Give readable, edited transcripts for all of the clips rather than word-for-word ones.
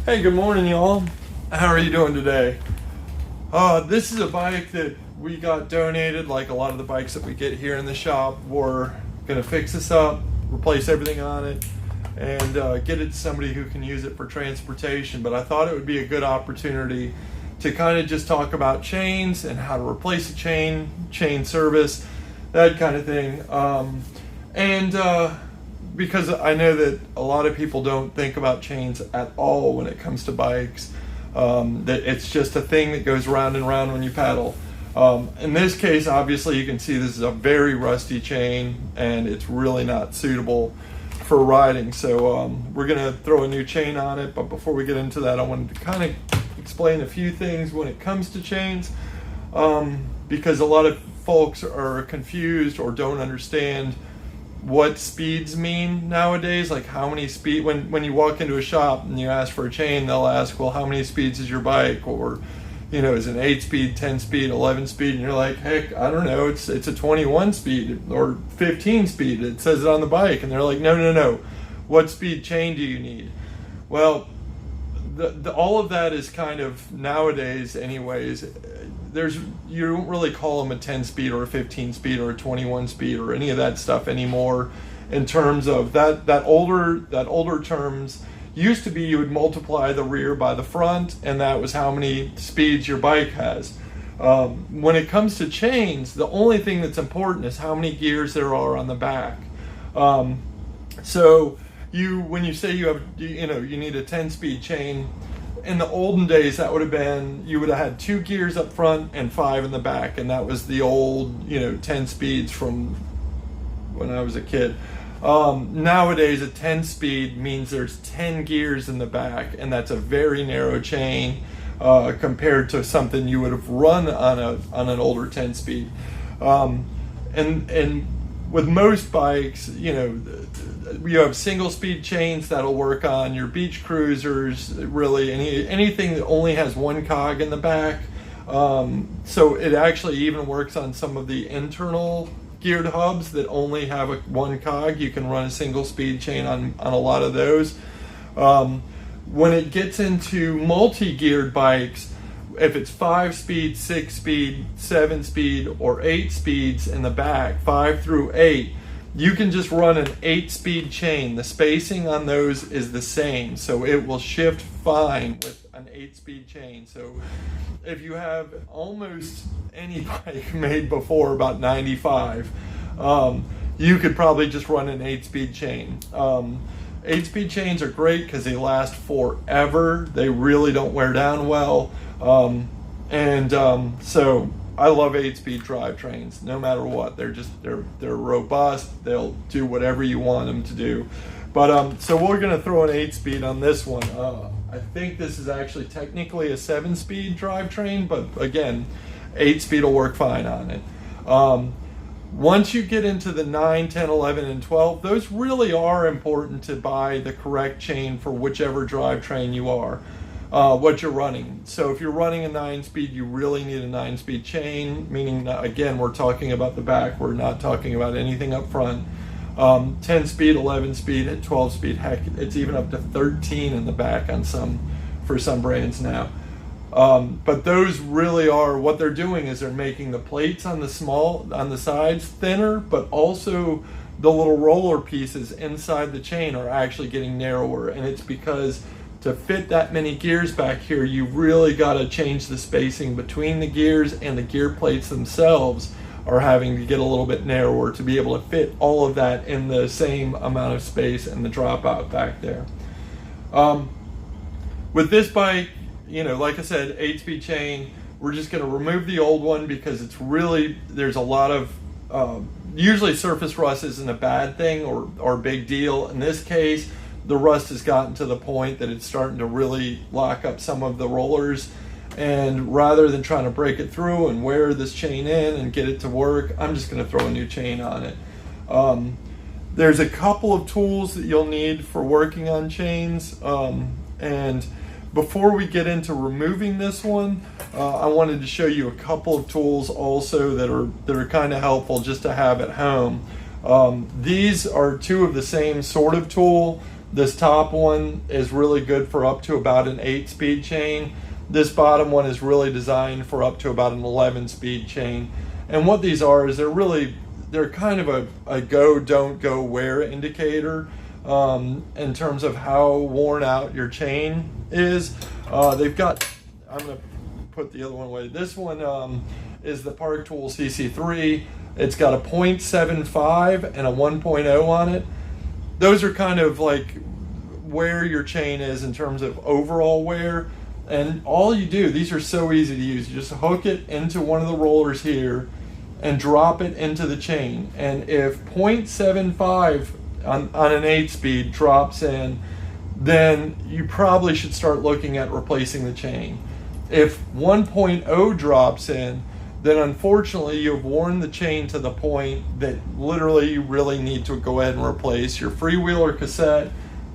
Hey, good morning, y'all. How are you doing today? This is a bike that we got donated, like a lot of the bikes that we get here in the shop. We're going to fix this up, replace everything on it, and get it to somebody who can use it for transportation. But I thought it would be a good opportunity to kind of just talk about chains and how to replace a chain service, that kind of thing. Because I know that a lot of people don't think about chains at all when it comes to bikes, that it's just a thing that goes round and round when you paddle. In this case, obviously you can see this is a very rusty chain and it's really not suitable for riding. So we're going to throw a new chain on it, but before we get into that, I wanted to kind of explain a few things when it comes to chains, because a lot of folks are confused or don't understand what speeds mean nowadays. Like how many speed, when you walk into a shop and you ask for a chain, they'll ask, well, how many speeds is your bike? Or, is it 8 speed, 10 speed, 11 speed? And you're like, heck, I don't know, it's a 21 speed or 15 speed. It says it on the bike. And they're like, no. What speed chain do you need? Well, all of that is kind of nowadays anyways. You don't really call them a 10 speed or a 15 speed or a 21 speed or any of that stuff anymore. In terms of that older terms used to be you would multiply the rear by the front, and that was how many speeds your bike has. When it comes to chains, the only thing that's important is how many gears there are on the back. So when you say you need a 10 speed chain, in the olden days, that would have been, you would have had 2 gears up front and 5 in the back, and that was the old, 10 speeds from when I was a kid. Nowadays, a 10 speed means there's 10 gears in the back, and that's a very narrow chain compared to something you would have run on an older 10 speed. And with most bikes, you have single speed chains that'll work on your beach cruisers, really anything that only has one cog in the back. So it actually even works on some of the internal geared hubs that only have one cog. You can run a single speed chain on a lot of those. When it gets into multi-geared bikes, if it's 5 speed, 6 speed, 7 speed, or 8 speeds in the back, 5 through 8, you can just run an 8-speed chain. The spacing on those is the same, so it will shift fine with an 8-speed chain. So if you have almost any bike made before about 95, you could probably just run an 8-speed chain. 8-speed chains are great because they last forever. They really don't wear down well. So I love 8-speed drivetrains, no matter what. They're robust. They'll do whatever you want them to do. But so we're going to throw an 8-speed on this one. I think this is actually technically a 7-speed drivetrain, but again, 8-speed will work fine on it. Once you get into the 9, 10, 11, and 12, those really are important to buy the correct chain for whichever drivetrain you are. What you're running. So if you're running a 9-speed, you really need a 9-speed chain, meaning, again, we're talking about the back. We're not talking about anything up front. 10-speed, 11-speed, 12-speed, heck, it's even up to 13 in the back for some brands now. But those really are, what they're doing is they're making the plates on the sides thinner, but also the little roller pieces inside the chain are actually getting narrower, and it's because to fit that many gears back here, you really got to change the spacing between the gears, and the gear plates themselves are having to get a little bit narrower to be able to fit all of that in the same amount of space and the dropout back there. With this bike, like I said, 8-speed chain, we're just going to remove the old one because there's a lot of, usually surface rust isn't a bad thing or big deal. In this case, the rust has gotten to the point that it's starting to really lock up some of the rollers, and rather than trying to break it through and wear this chain in and get it to work, I'm just going to throw a new chain on it. There's a couple of tools that you'll need for working on chains, and before we get into removing this one, I wanted to show you a couple of tools also that are kind of helpful just to have at home. These are two of the same sort of tool, This top one is really good for up to about an 8-speed chain. This bottom one is really designed for up to about an 11-speed chain. And what these are is they're kind of a go, don't go, wear indicator in terms of how worn out your chain is. They've got, I'm going to put the other one away. This one is the Park Tool CC3. It's got a 0.75 and a 1.0 on it. Those are kind of like where your chain is in terms of overall wear. And all you do, these are so easy to use. You just hook it into one of the rollers here and drop it into the chain. And if 0.75 on an 8-speed drops in, then you probably should start looking at replacing the chain. If 1.0 drops in, then unfortunately you've worn the chain to the point that literally you really need to go ahead and replace your freewheeler cassette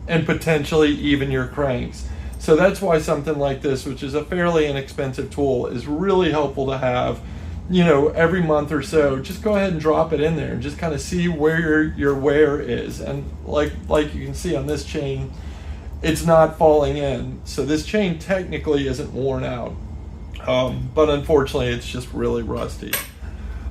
and potentially even your cranks. So that's why something like this, which is a fairly inexpensive tool, is really helpful to have, you know, every month or so. Just go ahead and drop it in there and just kind of see where your wear is. And like you can see on this chain, it's not falling in. So this chain technically isn't worn out. But unfortunately, it's just really rusty.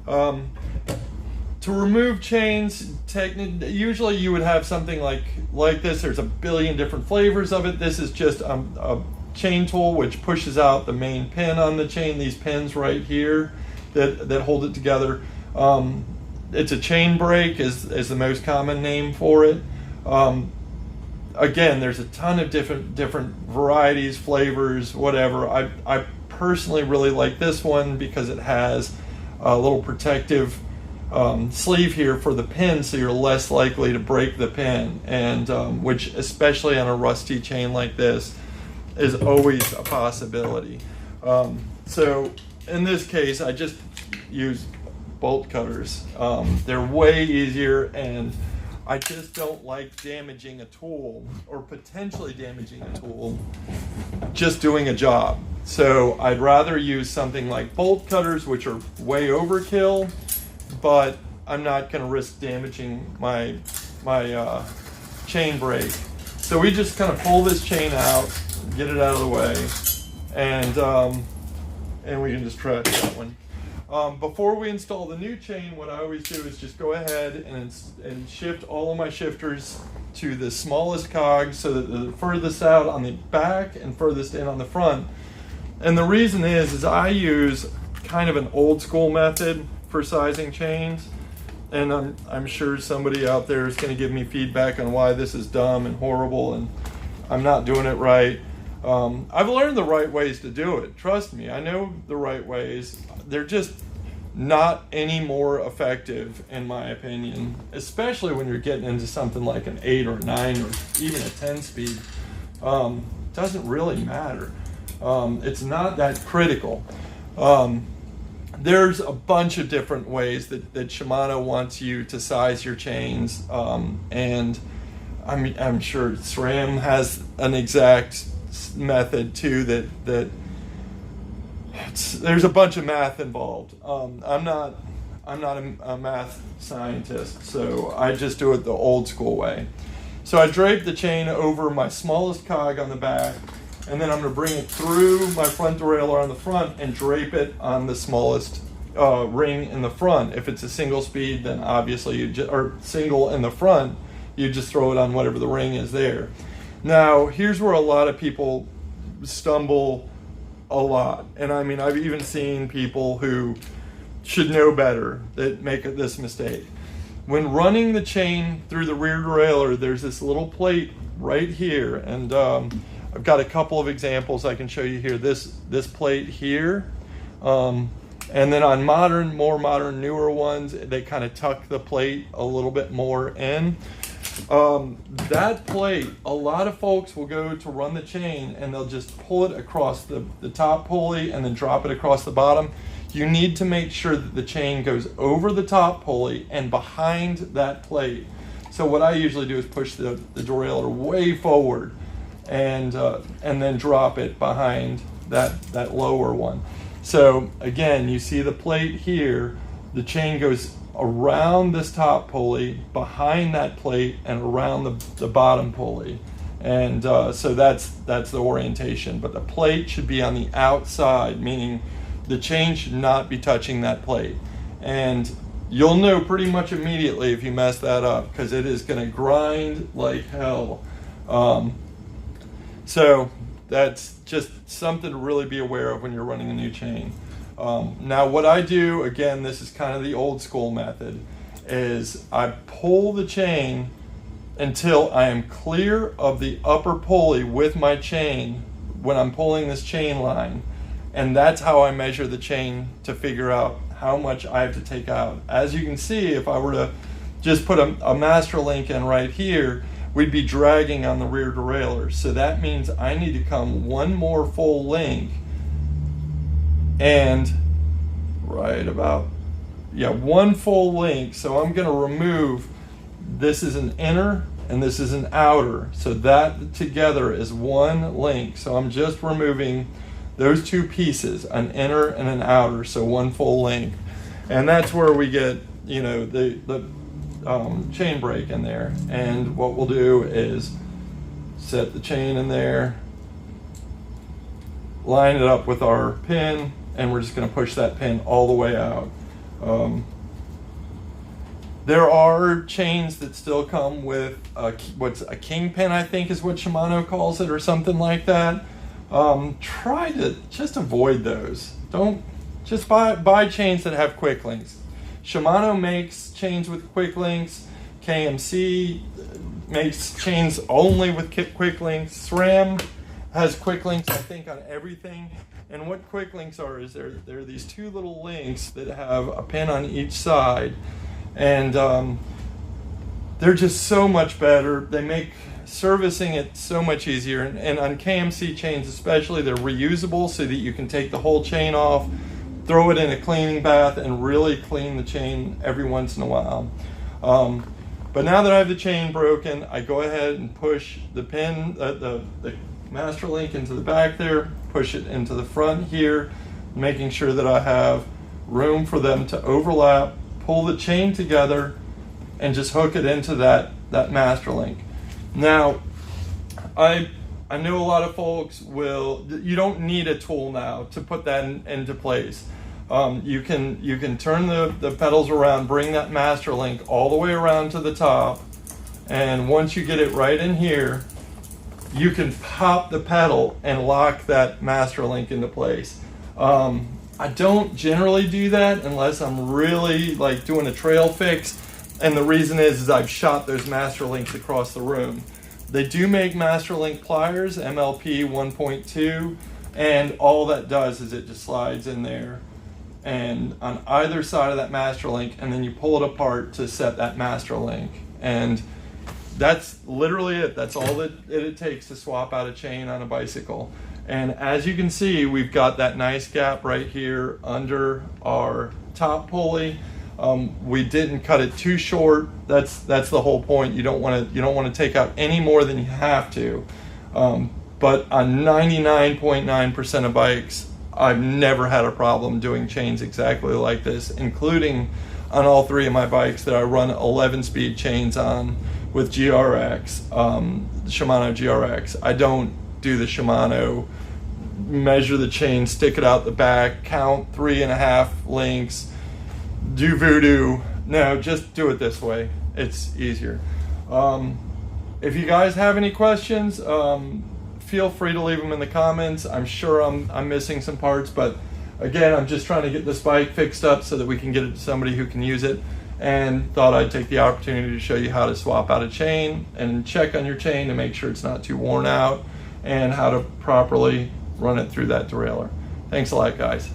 To remove chains, usually you would have something like this. There's a billion different flavors of it. This is just a chain tool which pushes out the main pin on the chain, these pins right here that hold it together. It's a chain brake is the most common name for it. Again, there's a ton of different varieties, flavors, whatever. I personally really like this one because it has a little protective sleeve here for the pin, so you're less likely to break the pin, and which, especially on a rusty chain like this, is always a possibility. So in this case, I just use bolt cutters. They're way easier, and I just don't like damaging a tool or potentially damaging a tool just doing a job. So I'd rather use something like bolt cutters, which are way overkill, but I'm not going to risk damaging my chain brake. So we just kind of pull this chain out, get it out of the way, and we can just trash that one. Before we install the new chain, what I always do is just go ahead and shift all of my shifters to the smallest cog, so that the furthest out on the back and furthest in on the front. And the reason is I use kind of an old school method for sizing chains, and I'm sure somebody out there is going to give me feedback on why this is dumb and horrible and I'm not doing it right. I've learned the right ways to do it. Trust me, I know the right ways. They're just not any more effective, in my opinion, especially when you're getting into something like an 8 or 9 or even a 10 speed. Doesn't really matter. It's not that critical. There's a bunch of different ways that Shimano wants you to size your chains, and I'm sure SRAM has an exact method too. That there's a bunch of math involved. I'm not a math scientist, so I just do it the old school way. So I drape the chain over my smallest cog on the back, and then I'm going to bring it through my front derailleur on the front and drape it on the smallest ring in the front. If it's a single speed, then obviously or single in the front, you just throw it on whatever the ring is there. Now, here's where a lot of people stumble a lot. And I mean, I've even seen people who should know better that make this mistake. When running the chain through the rear derailleur, there's this little plate right here, and I've got a couple of examples I can show you here. This plate here, and then on more modern, newer ones, they kind of tuck the plate a little bit more in. That plate, a lot of folks will go to run the chain and they'll just pull it across the top pulley and then drop it across the bottom. You need to make sure that the chain goes over the top pulley and behind that plate. So what I usually do is push the derailleur way forward and then drop it behind that lower one. So again, you see the plate here. the chain goes around this top pulley, behind that plate, and around the bottom pulley. And so that's the orientation. But the plate should be on the outside, meaning the chain should not be touching that plate. And you'll know pretty much immediately if you mess that up, because it is going to grind like hell. So that's just something to really be aware of when you're running a new chain. Now what I do, again, this is kind of the old school method, is I pull the chain until I am clear of the upper pulley with my chain when I'm pulling this chain line. And that's how I measure the chain to figure out how much I have to take out. As you can see, if I were to just put a master link in right here, we'd be dragging on the rear derailleur. So that means I need to come one more full link, and one full link. So I'm going to remove, this is an inner and this is an outer, so that together is one link. So I'm just removing those two pieces, an inner and an outer, so one full link. And that's where we get, you know, the chain brake in there. And what we'll do is set the chain in there, line it up with our pin, and we're just going to push that pin all the way out. There are chains that still come with what's a kingpin, I think is what Shimano calls it, or something like that. Try to just avoid those. Don't just buy chains that have quick links. Shimano makes chains with quick links. KMC makes chains only with quick links. SRAM has quick links, I think, on everything. And what quick links are is they're these two little links that have a pin on each side, and they're just so much better. They make servicing it so much easier, and on KMC chains especially, they're reusable so that you can take the whole chain off, throw it in a cleaning bath, and really clean the chain every once in a while. But now that I have the chain broken, I go ahead and push the pin, the master link into the back there, push it into the front here, making sure that I have room for them to overlap, pull the chain together, and just hook it into that master link. Now, I know a lot of folks you don't need a tool now to put that into place. You can turn the pedals around, bring that master link all the way around to the top, and once you get it right in here, you can pop the pedal and lock that master link into place. I don't generally do that unless I'm really like doing a trail fix, and the reason is I've shot those master links across the room. They do make master link pliers, MLP 1.2, and all that does is it just slides in there and on either side of that master link, and then you pull it apart to set that master link. And that's literally it. That's all that it takes to swap out a chain on a bicycle. And as you can see, we've got that nice gap right here under our top pulley. We didn't cut it too short. That's the whole point. You don't want to take out any more than you have to. But on 99.9% of bikes, I've never had a problem doing chains exactly like this, including on all three of my bikes that I run 11-speed chains on with GRX, Shimano GRX. I don't do the Shimano measure the chain, stick it out the back, count 3.5 links, do voodoo. No, just do it this way. It's easier. If you guys have any questions, feel free to leave them in the comments. I'm sure I'm missing some parts, but again, I'm just trying to get this bike fixed up so that we can get it to somebody who can use it, and thought I'd take the opportunity to show you how to swap out a chain and check on your chain to make sure it's not too worn out, and how to properly run it through that derailleur. Thanks a lot, guys.